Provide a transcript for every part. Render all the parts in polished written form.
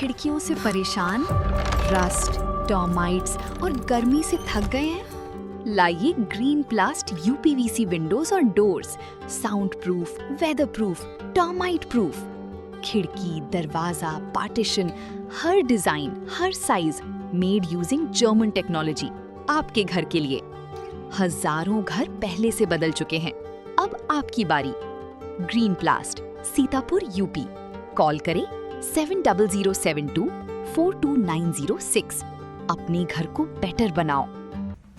खिड़कियों से परेशान, रस्ट, टर्माइट्स और गर्मी से थक गए हैं? लाइए ग्रीन प्लास्ट यूपीवीसी विंडोज और doors, sound proof, weather proof, termite proof. खिड़की, दरवाजा, पार्टीशन, हर डिजाइन, हर size, made using German technology, आपके घर के लिए। हजारों घर पहले से बदल चुके हैं, अब आपकी बारी। Green प्लास्ट, Sitapur, UP. कॉल करें 7007242906। अपने घर को बेटर बनाओ।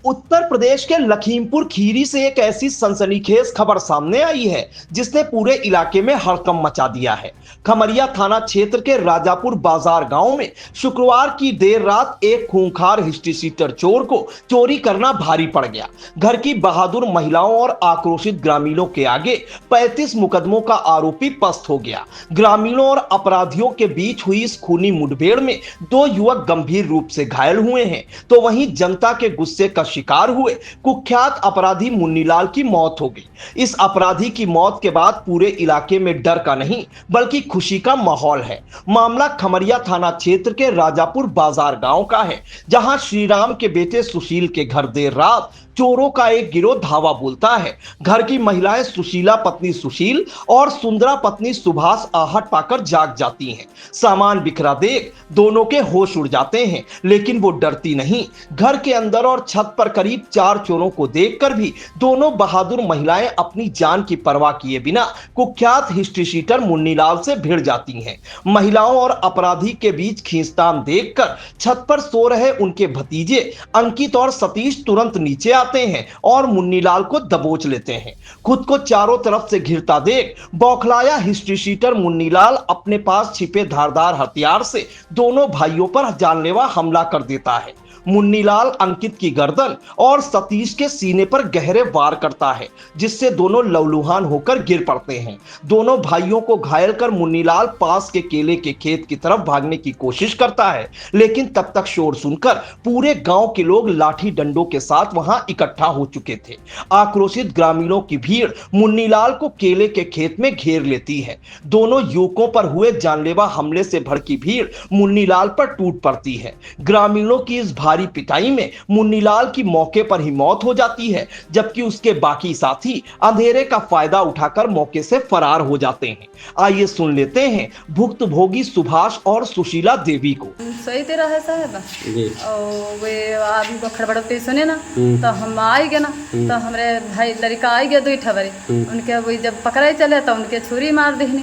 उत्तर प्रदेश के लखीमपुर खीरी से एक ऐसी सनसनीखेज खबर सामने आई है जिसने पूरे इलाके में हड़कंप मचा दिया है। खमरिया थाना क्षेत्र के राजापुर बाजार गांव में शुक्रवार की देर रात एक खूंखार हिस्ट्री सीटर चोर को चोरी करना भारी पड़ गया। घर की बहादुर महिलाओं और आक्रोशित ग्रामीणों के आगे 35 मुकदमों का आरोपी पस्त हो गया। ग्रामीणों और अपराधियों के बीच हुई इस खूनी मुठभेड़ में 2 युवक गंभीर रूप से घायल हुए हैं, तो वहीं जनता के गुस्से का शिकार हुए कुख्यात अपराधी मुन्नीलाल की मौत हो गई। इस अपराधी की मौत के बाद पूरे इलाके में डर का नहीं बल्कि खुशी का माहौल है। मामला खमरिया थाना क्षेत्र के राजापुर बाजार गांव का है, जहां श्रीराम के बेटे सुशील के घर देर रात चोरों का एक गिरोह धावा बोलता है। घर की महिलाएं सुशीला पत्नी सुशील और सुंदरा पत्नी सुभाष आहट पाकर जाग जाती हैं। सामान बिखरा देख दोनों के होश उड़ जाते हैं, लेकिन वो डरती नहीं। घर के अंदर और छत पर करीब 4 चोरों को देखकर भी दोनों बहादुर महिलाएं अपनी जान की परवाह किए बिना कुख्यात हिस्ट्री शीटर मुन्नीलाल से भिड़ जाती हैं। महिलाओं और अपराधी के बीच खींचतान देखकर छत पर सो रहे उनके भतीजे अंकित और सतीश तुरंत नीचे आते हैं और मुन्नीलाल को दबोच लेते हैं। खुद को चारों तरफ से घिरता देख बौखलाया हिस्ट्री शीटर मुन्नीलाल अपने पास छिपे धारदार हथियार से दोनों भाइयों पर जानलेवा हमला कर देता है। मुन्नीलाल अंकित की गर्दन और सतीश के सीने पर गहरे वार करता है, जिससे दोनों लहूलुहान होकर गिर पड़ते हैं। दोनों भाइयों को घायल कर मुन्नीलाल पास के केले के खेत की तरफ भागने की कोशिश करता है, लेकिन तब तक शोर सुनकर पूरे गांव के लोग लाठी डंडों के साथ वहां इकट्ठा हो चुके थे। आक्रोशित ग्रामीणों की भीड़ मुन्नीलाल को केले के खेत में घेर लेती है। दोनों युवकों पर हुए जानलेवा हमले से भड़की भीड़ मुन्नीलाल पर टूट पड़ती है। ग्रामीणों की इस भारी पिटाई में मुन्नीलाल की मौके पर ही मौत हो जाती है, जबकि उसके बाकी साथी अंधेरे का फायदा उठाकर मौके से फरार हो जाते हैं। आइए सुन लेते हैं भुक्तभोगी सुभाष और सुशीला देवी को। सही तेरा है साहब जी, और वे आदमी को खड़बड़ते सुने ना तो हम आई गए ना, तो हमारे भाई लड़का आई गया 2 ठबरे, उनके वही जब पकड़ाई चले तो उनके छुरी मार दीन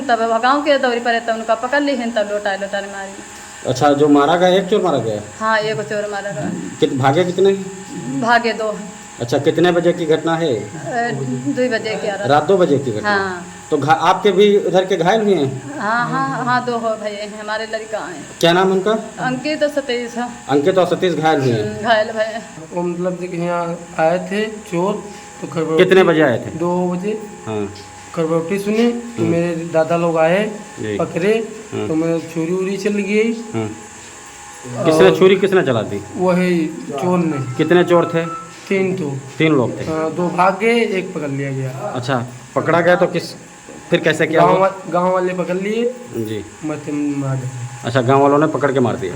तब गाँव के दौरी पर तो उनका पकड़ ली तब लोटा मारी। अच्छा, जो मारा गया एक चोर मारा गया? हाँ, एक चोर मारा गया। भागे कितने? भागे 2। अच्छा, कितने बजे की घटना है? 2 बजे की रात 2 बजे की घटना। हाँ। तो आपके भी उधर के घायल हुए हैं? हाँ, 2 हो भाई हैं, हमारे लड़का हैं। क्या नाम उनका? अंकित और सतीश। अंकित और सतीश घायल हुए हैं? घायल भाई। वो मतलब यहाँ आए थे चोर, तो कितने बजे आए थे? 2 बजे। हाँ। खरबौटी सुनी तो मेरे दादा लोग आए, पकड़े, तो मैं छुरी उरी चल गई। किसने छुरी किसने चला दी? वही चोर ने। कितने चोर थे? 3 लोग थे। 2 भाग गए, 1 पकड़ लिया गया। अच्छा, पकड़ा गया तो फिर कैसे किया? गाँव वाले पकड़ लिए जी, मार दिए। अच्छा, गाँव वालों ने पकड़ के मार दिया।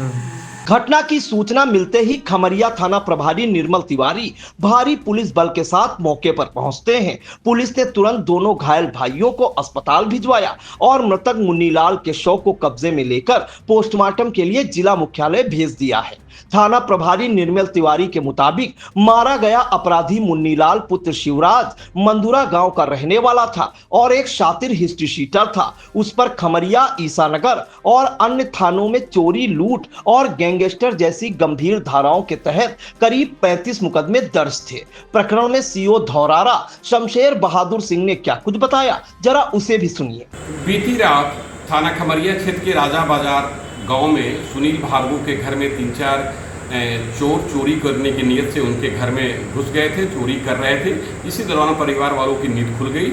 घटना की सूचना मिलते ही खमरिया थाना प्रभारी निर्मल तिवारी भारी पुलिस बल के साथ मौके पर पहुंचते हैं। पुलिस ने तुरंत दोनों घायल भाइयों को अस्पताल भिजवाया और मृतक मुन्नीलाल के शव को कब्जे में लेकर पोस्टमार्टम के लिए जिला मुख्यालय भेज दिया है। थाना प्रभारी निर्मल तिवारी के मुताबिक मारा गया अपराधी मुन्नीलाल पुत्र शिवराज मंदुरा गांव का रहने वाला था और एक शातिर हिस्ट्री शीटर था। उस पर खमरिया, ईसानगर और अन्य थानों में चोरी, लूट और गैंगस्टर जैसी गंभीर धाराओं के तहत करीब 35 मुकदमे दर्ज थे। प्रकरण में सीओ धौरारा शमशेर बहादुर सिंह ने क्या कुछ बताया, जरा उसे भी सुनिए। बीती रात थाना खमरिया क्षेत्र के राजा बाजार गांव में सुनील भार्गव के घर में 3-4 चोर चोरी करने की नीयत से उनके घर में घुस गए थे, चोरी कर रहे थे। इसी दौरान परिवार वालों की नींद खुल गई,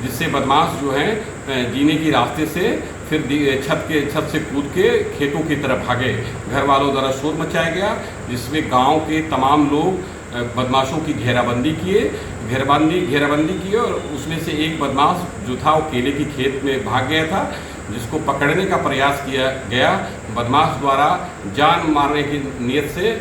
जिससे बदमाश जो हैं जीने की रास्ते से फिर छत से कूद के खेतों की तरफ भागे। घर वालों द्वारा शोर मचाया गया, जिसमें गांव के तमाम लोग बदमाशों की घेराबंदी किए और उसमें से एक बदमाश जो था वो केले की खेत में भाग गया था। जिसको पकड़ने का प्रयास किया गया। बदमाश द्वारा जान मारने की नीयत से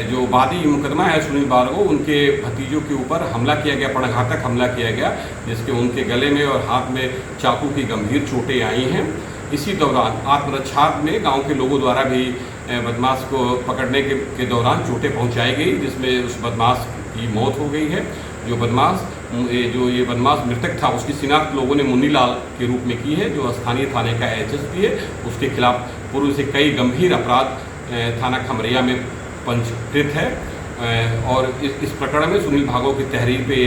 जो वादी मुकदमा है सुनील भार्गव, उनके भतीजों के ऊपर हमला किया गया, प्राणघातक हमला किया गया, जिसके उनके गले में और हाथ में चाकू की गंभीर चोटें आई हैं। इसी दौरान आत्मरक्षा में गांव के लोगों द्वारा भी बदमाश को पकड़ने के दौरान चोटें पहुंचाई गई, जिसमें उस बदमाश की मौत हो गई है। जो ये बदमाश मृतक था उसकी शिनाख्त लोगों ने मुन्नीलाल के रूप में की है, जो स्थानीय थाने का एचएसपी है। उसके खिलाफ पूर्व से कई गंभीर अपराध थाना खमरिया में पंजीकृत है और इस प्रकरण में सुनील भार्गव की तहरीर पे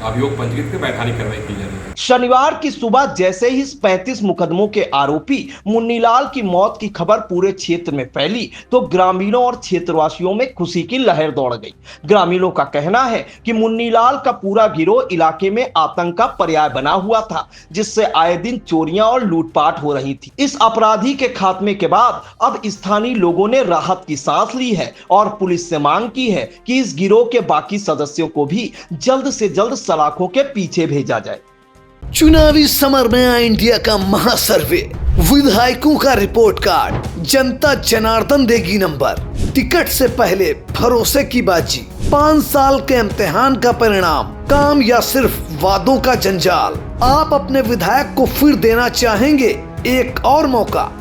अभियोग पंजीकृत कर वैधानिक कार्रवाई की जा रही है। शनिवार की सुबह जैसे ही इस 35 मुकदमों के आरोपी मुन्नीलाल की मौत की खबर पूरे क्षेत्र में फैली तो ग्रामीणों और क्षेत्रवासियों में खुशी की लहर दौड़ गई। ग्रामीणों का कहना है कि मुन्नीलाल का पूरा गिरोह इलाके में आतंक का पर्याय बना हुआ था, जिससे आए दिन चोरियां और लूटपाट हो रही थी। इस अपराधी के खात्मे के बाद अब स्थानीय लोगों ने राहत की सांस ली है और पुलिस से मांग की है कि इस गिरोह के बाकी सदस्यों को भी जल्द से जल्द सलाखों के पीछे भेजा जाए। चुनावी समर में आया इंडिया का महासर्वे, विधायकों का रिपोर्ट कार्ड, जनता जनार्दन देगी नंबर, टिकट से पहले भरोसे की बाजी, 5 साल के इम्तिहान का परिणाम, काम या सिर्फ वादों का जंजाल। आप अपने विधायक को फिर देना चाहेंगे एक और मौका?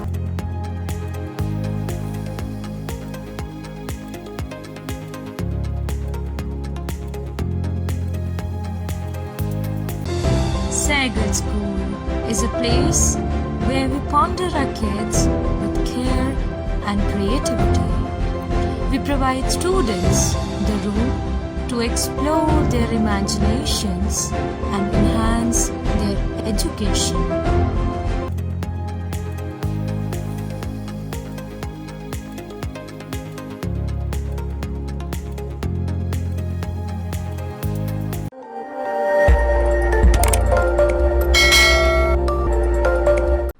Sagar School is a place where we ponder our kids with care and creativity. We provide students the room to explore their imaginations and enhance their education.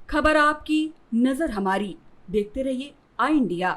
खबर आपकी, नजर हमारी। देखते रहिए आई इंडिया।